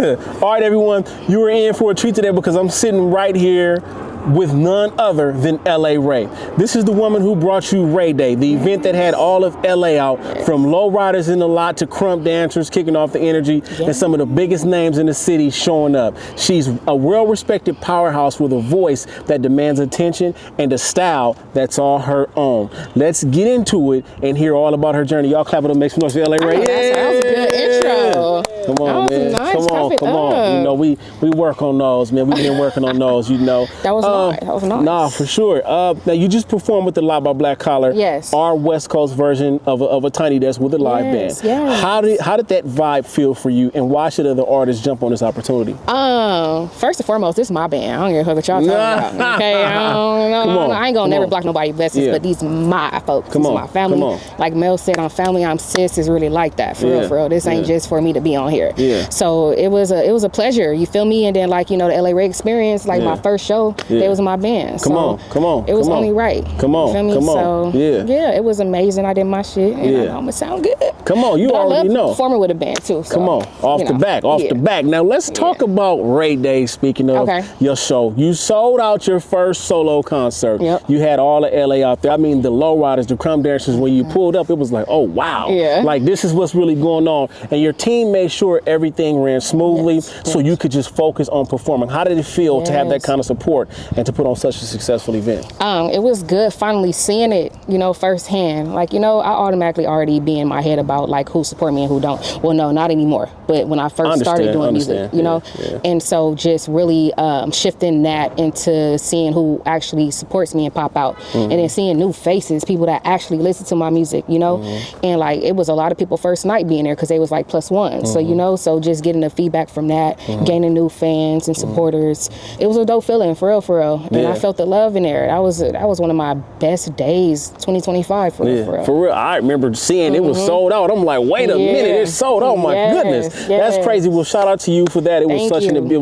All right, everyone, you are in for a treat today because I'm sitting right here with none other than LaWray. This is the woman who brought you Ray Day, the event that had all of LA out, from low riders in the lot to crump dancers kicking off the energy, and some of the biggest names in the city showing up. She's a well-respected powerhouse with a voice that demands attention and a style that's all her own. Let's get into it and hear all about her journey. Y'all clap it up, make some noise for LaWray. That was a good intro. Come on, man. Nice. Come on. You know, we work on those, man. We've been working on those, you know. That was nice. Nah, for sure. Now, you just performed with the Live by Black Collar. Yes. Our West Coast version of a Tiny Desk with a live band. Yes. How did that vibe feel for you, and why should other artists jump on this opportunity? First and foremost, this is my band. I don't give a fuck what y'all talking about. Okay, I ain't gonna never block nobody's blessings, but these my folks. This is my family. Like Mel said, I'm family, I'm sis. Is really like that. For real. This ain't just for me to be on here. Yeah. So it was a pleasure. You feel me? And then, like, you know, the LaWray experience, like my first show, they was my band. Come on. It was only right. Come on. You feel me? So yeah, it was amazing. I did my shit, and I know I'm gonna sound good. Come on, you already know. Performing with a band too. So, come on, off the back. Now let's talk about Ray Day. Speaking of your show, you sold out your first solo concert. Yep. You had all of LA out there. I mean, the lowriders, the crumb dancers. When you pulled up, it was like, oh wow, like this is what's really going on. And your team made sure everything ran smoothly, so you could just focus on performing. How did it feel to have that kind of support and to put on such a successful event? It was good finally seeing it, you know, firsthand. Like, you know, I automatically already be in my head about like who support me and who don't. Well, no, not anymore. But when I first started doing music, you know, and so just really shifting that into seeing who actually supports me and pop out, and then seeing new faces, people that actually listen to my music, you know, and like it was a lot of people first night being there because they was like +1. So, you know, so just getting the feedback from that, gaining new fans and supporters, it was a dope feeling, for real. And I felt the love in there. That was one of my best days, 2025, for real. For real, I remember seeing it was sold out. I'm like, wait a minute, it's sold out. Oh my goodness, that's crazy. Well, shout out to you for that. It was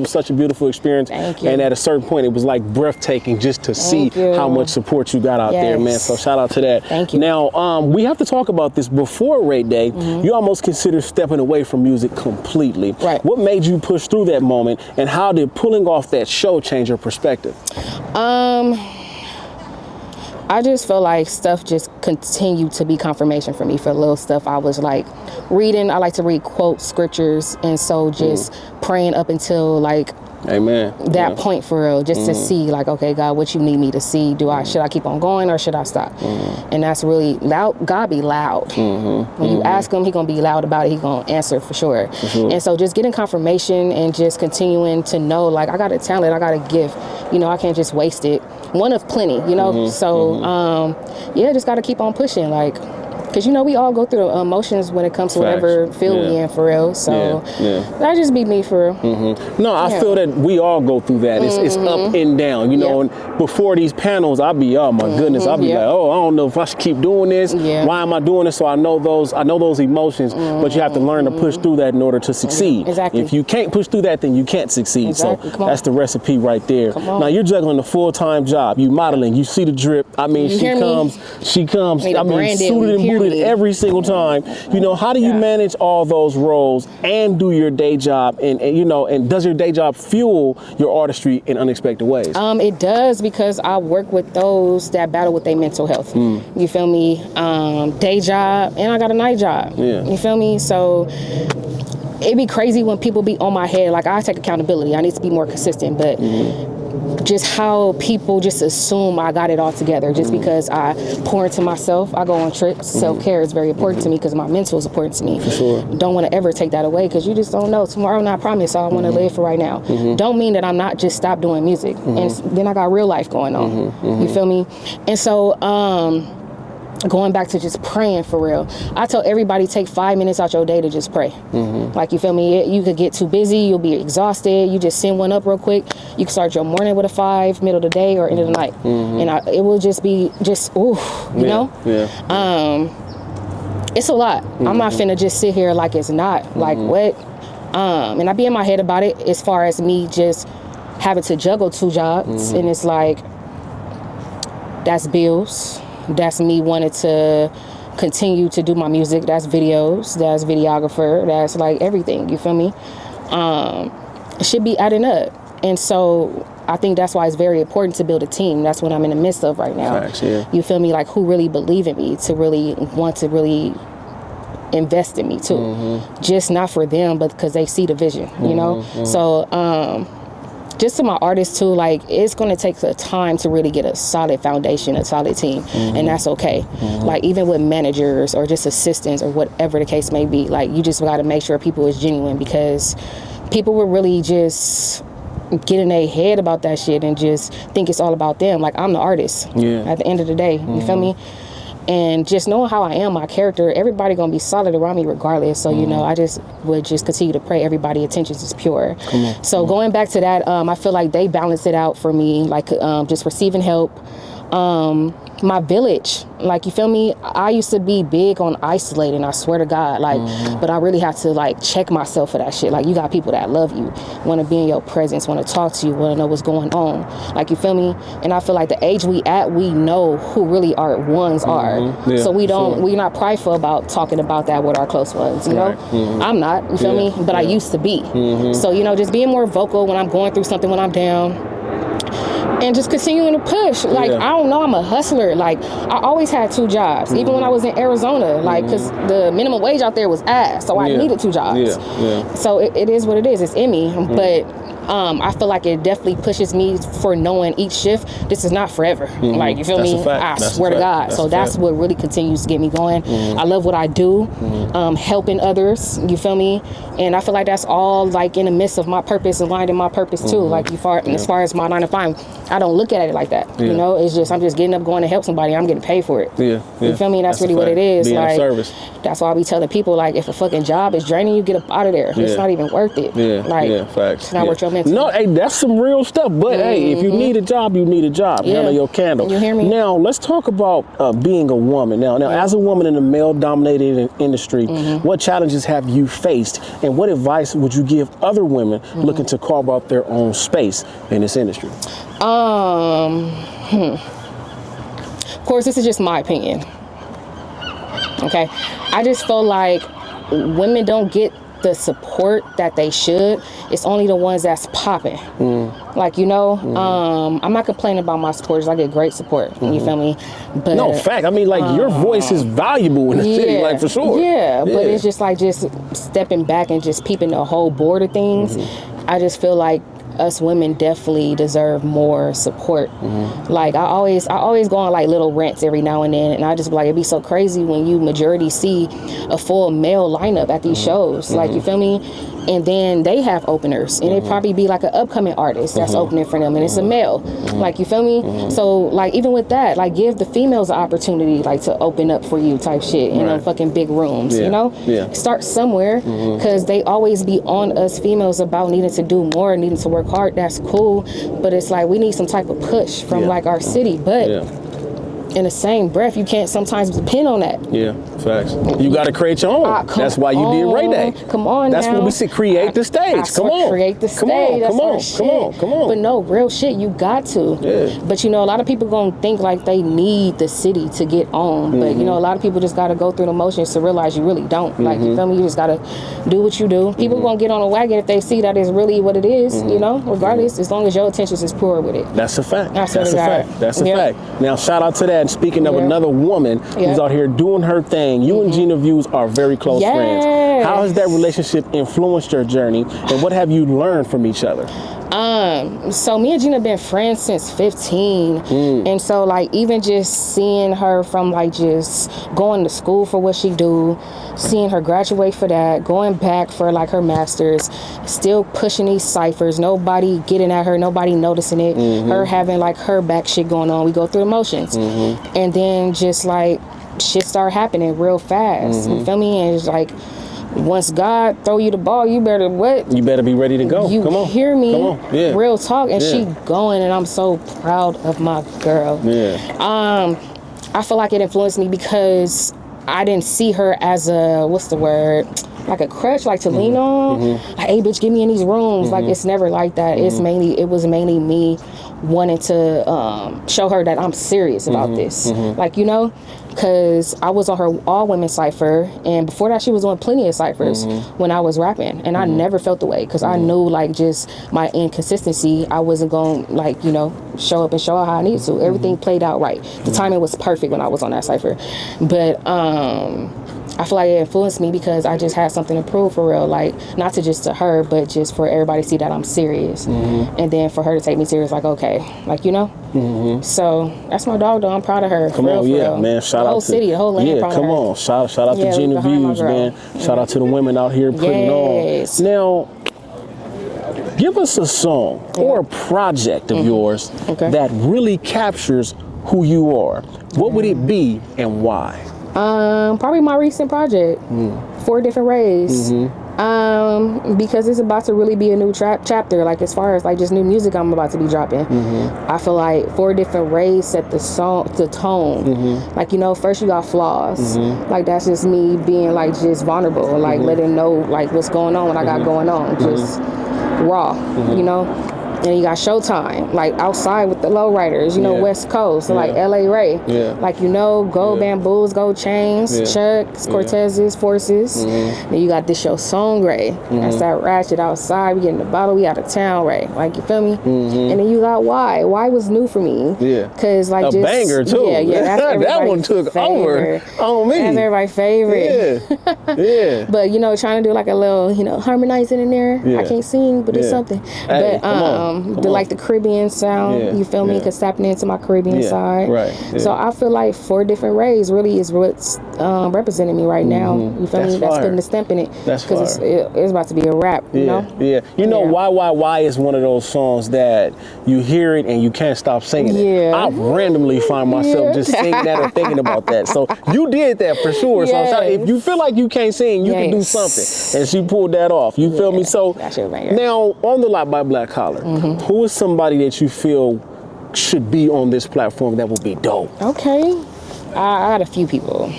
such a beautiful experience. And at a certain point, it was like breathtaking just to see how much support you got out there, man. So shout out to that. Thank you. Now, we have to talk about this. Before Ray Day, you almost considered stepping away from music completely. Right. What made you push through that moment, and how did pulling off that show change your perspective? I just feel like stuff just continued to be confirmation for me for little stuff. I was like reading, I like to read quote scriptures, and so just praying up until like that point, for real, just to see like, okay, God, what you need me to see? Should I keep on going or should I stop? And that's really loud. God be loud. When you ask him, he gonna be loud about it. He gonna answer for sure. And so just getting confirmation and just continuing to know, like, I got a talent, I got a gift, you know, I can't just waste it. One of plenty, you know. Just gotta keep on pushing, like, because, you know, we all go through emotions when it comes to whatever field we in, for real. So that just be me, for real. No, I feel that we all go through that. It's up and down, you know. And before these panels, I'll be, oh my goodness, I'll be like, oh, I don't know if I should keep doing this. Why am I doing this? So I know those emotions, but you have to learn to push through that in order to succeed. Exactly. If you can't push through that, then you can't succeed. Exactly. So that's the recipe right there. Now you're juggling a full-time job. You modeling. You see the drip. I mean, she comes. I mean, suited and booted every single time. You know, how do you manage all those roles and do your day job? And you know, and does your day job fuel your artistry in unexpected ways? It does, because I work with those that battle with their mental health. You feel me? Day job, and I got a night job. You feel me? So it'd be crazy when people be on my head. Like, I take accountability. I need to be more consistent, but just how people just assume I got it all together just because I pour into myself. I go on trips. Self-care is very important to me because my mental is important to me. For sure. Don't want to ever take that away, because you just don't know. Tomorrow, not promise. So I want to live for right now. Don't mean that I'm not just stop doing music. And then I got real life going on. You feel me? And so, going back to just praying, for real, I tell everybody, take 5 minutes out your day to just pray. Like, you feel me? You could get too busy, you'll be exhausted. You just send one up real quick. You can start your morning with a 5, middle of the day, or end of the night, and it will just be you know. It's a lot. I'm not finna just sit here like it's not. Like, what? And I be in my head about it, as far as me just having to juggle 2 jobs, and it's like, that's bills. That's me wanting to continue to do my music. That's videos. That's videographer. That's like everything. You feel me? it should be adding up. And so I think that's why it's very important to build a team. That's what I'm in the midst of right now. Facts, yeah. You feel me? Like, who really believe in me, to really want to really invest in me too. Just not for them, but because they see the vision, you know? So just to my artists too, like, it's going to take a time to really get a solid foundation, a solid team, and that's okay. Like, even with managers or just assistants or whatever the case may be, like, you just got to make sure people is genuine, because people will really just get in their head about that shit and just think it's all about them. Like, I'm the artist at the end of the day, you feel me? And just knowing how I am, my character, everybody gonna be solid around me regardless. So, you know, I just would just continue to pray everybody's intentions is pure. So going back to that, I feel like they balance it out for me, like just receiving help. My village, like, you feel me? I used to be big on isolating, I swear to God, like, but I really have to, like, check myself for that shit. Like, you got people that love you, want to be in your presence, want to talk to you, want to know what's going on. Like, you feel me? And I feel like the age we at, we know who really our ones are. Yeah, so we're not prideful about talking about that with our close ones, you know? I'm not, you feel me? But I used to be. So, you know, just being more vocal when I'm going through something, when I'm down. And just continuing to push. Like, I don't know, I'm a hustler. Like, I always had 2 jobs, even when I was in Arizona, like, because the minimum wage out there was ass, so I needed 2 jobs. So it is what it is. It's in me. But I feel like it definitely pushes me for knowing each shift, this is not forever. Like, you feel me? I swear to God. So that's what really continues to get me going. I love what I do, helping others, you feel me? And I feel like that's all, like, in the midst of my purpose, aligned in my purpose too. Like, as far as my 9 to 5, I don't look at it like that. You know, it's just, I'm just getting up, going to help somebody, I'm getting paid for it. You feel me? That's really what it is. Being like, service. That's why I be telling people, like, if a fucking job is draining you, get up out of there. It's not even worth it. Like, facts. It's not worth your mental. No, hey, that's some real stuff. But hey, if you need a job, you need a job. Handle your candle. You hear me? Now, let's talk about being a woman. Now, as a woman in a male-dominated industry, what challenges have you faced, and what advice would you give other women looking to carve out their own space in this industry? Of course, this is just my opinion. Okay, I just feel like women don't get the support that they should. It's only the ones that's popping. Like, you know, I'm not complaining about my supporters. I get great support. You feel me? But no, fact. I mean, like, your voice is valuable in the city, like, for sure. But it's just like, just stepping back and just peeping the whole board of things. I just feel like us women definitely deserve more support. Like, I always go on, like, little rants every now and then, and I just be like, it'd be so crazy when you majority see a full male lineup at these shows. Like, you feel me? And then they have openers, and it probably be like an upcoming artist that's opening for them, and it's a male. Like, you feel me? So, like, even with that, like, give the females an opportunity, like, to open up for you type shit in them fucking big rooms, you know? Start somewhere, because they always be on us females about needing to do more, needing to work hard. That's cool, but it's like, we need some type of push from like our city. But in the same breath, you can't sometimes depend on that. Facts. You got to create your own. That's why you did Ray Day. Come on, that's now. What we said. Create the stage. Come on. Create the stage. Come on. But no, real shit. You got to. But you know, a lot of people gonna think like they need the city to get on. But you know, a lot of people just got to go through the motions to realize you really don't. Like, you feel me? You just got to do what you do. People gonna get on a wagon if they see that is really what it is. You know, regardless, as long as your intentions is pure with it. That's a fact. That's a fact. That's a fact. Now, shout out to that. And speaking of another woman who's out here doing her thing, you and Gina Views are very close friends. How has that relationship influenced your journey, and what have you learned from each other? So me and Gina been friends since 15, and so, like, even just seeing her from, like, just going to school for what she do, seeing her graduate for that, going back for, like, her master's, still pushing these ciphers, nobody getting at her, nobody noticing it, her having, like, her back shit going on, we go through emotions, and then just, like, shit start happening real fast, you feel me? And it's like, once God throw you the ball, you better what? You better be ready to go. You Come on. Hear me? Come on. Yeah. Real talk. And she going, and I'm so proud of my girl. I feel like it influenced me because I didn't see her as a, what's the word? like a crutch, like to lean on. Like, hey, bitch, get me in these rooms. Like, it's never like that. It was mainly me wanting to show her that I'm serious about this. Like, you know, because I was on her all women cipher, and before that she was on plenty of ciphers when I was rapping, and I never felt the way, because I knew, like, just my inconsistency, I wasn't going to, like, you know, show up and show out how I needed to. Everything played out right. The timing was perfect when I was on that cipher. But I feel like it influenced me because I just had something to prove, for real. Like, not to just to her, but just for everybody to see that I'm serious. And then for her to take me serious, like, okay, like, you know. So that's my dog, though. I'm proud of her. Come on, yeah, real. man. Shout the out whole to city, the whole land. Yeah, proud come of her. on. Shout out to Genevieve's, man. Shout out to the women out here putting Yes. on. Now, give us a song or a project of yours that really captures who you are. What would it be and why? Probably my recent project, 4 Different Rays. Because it's about to really be a new chapter, like, as far as, like, just new music I'm about to be dropping. I feel like 4 Different Rays set the tone. Like, you know, first you got Flaws. Like, that's just me being, like, just vulnerable, like, letting know, like, what's going on, what I got going on, just raw, you know. And you got Showtime, like, outside with the lowriders, you know, West Coast, so like LaWray, like, you know, Gold Bamboos, Gold Chains, Chucks, Cortezes, Forces. Then you got this show Song Ray. That's that ratchet outside. We get in the bottle, we out of town Ray. Like, you feel me? And then you got Why. Why was new for me. Cause, like, a just banger too. Yeah, that's that one took over on me. That's everybody's favorite. But, you know, trying to do like a little, you know, harmonizing in there. I can't sing, but it's something. Hey, But like the Caribbean sound, you feel me? Because tapping into my Caribbean side. So I feel like 4 Different Rays really is what's representing me right now. You feel me? That's putting the stamp in it. Because it's about to be a rap, you know? You know, Why is one of those songs that you hear it and you can't stop singing it. I randomly find myself just singing that or thinking about that. So you did that for sure. So if you feel like you can't sing, you can do something. And she pulled that off. You feel me? So now, on the Lot by Black Collar, who is somebody that you feel should be on this platform that will be dope? Okay. I got a few people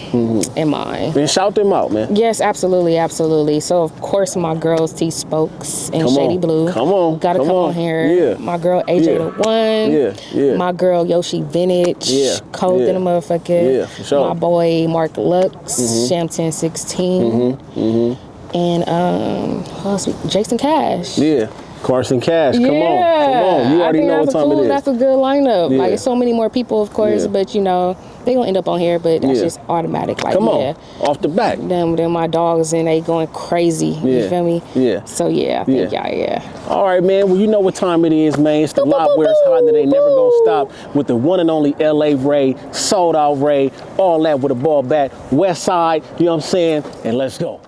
in mind. Then shout them out, man. Yes, absolutely, absolutely. So, of course, my girls T Spokes and Shady Blue. Come on. Gotta come on here. My girl AJ the One. My girl Yoshi Vintage. Cold in a motherfucker. For sure. My boy Mark Lux. Shampton 16. And who else? Jason Cash. Carson Cash, come on. You already know what time it is. That's a good lineup. Like, it's so many more people, of course, but, you know, they gonna end up on here, but that's just automatic. Like, come on, off the back. Them my dogs, and they going crazy. You feel me? So, I think, All right, man. Well, you know what time it is, man. It's the lot where it's hot and they never gonna stop with the one and only LaWray, sold out Ray, all that with a ball bat, West Side, you know what I'm saying? And let's go.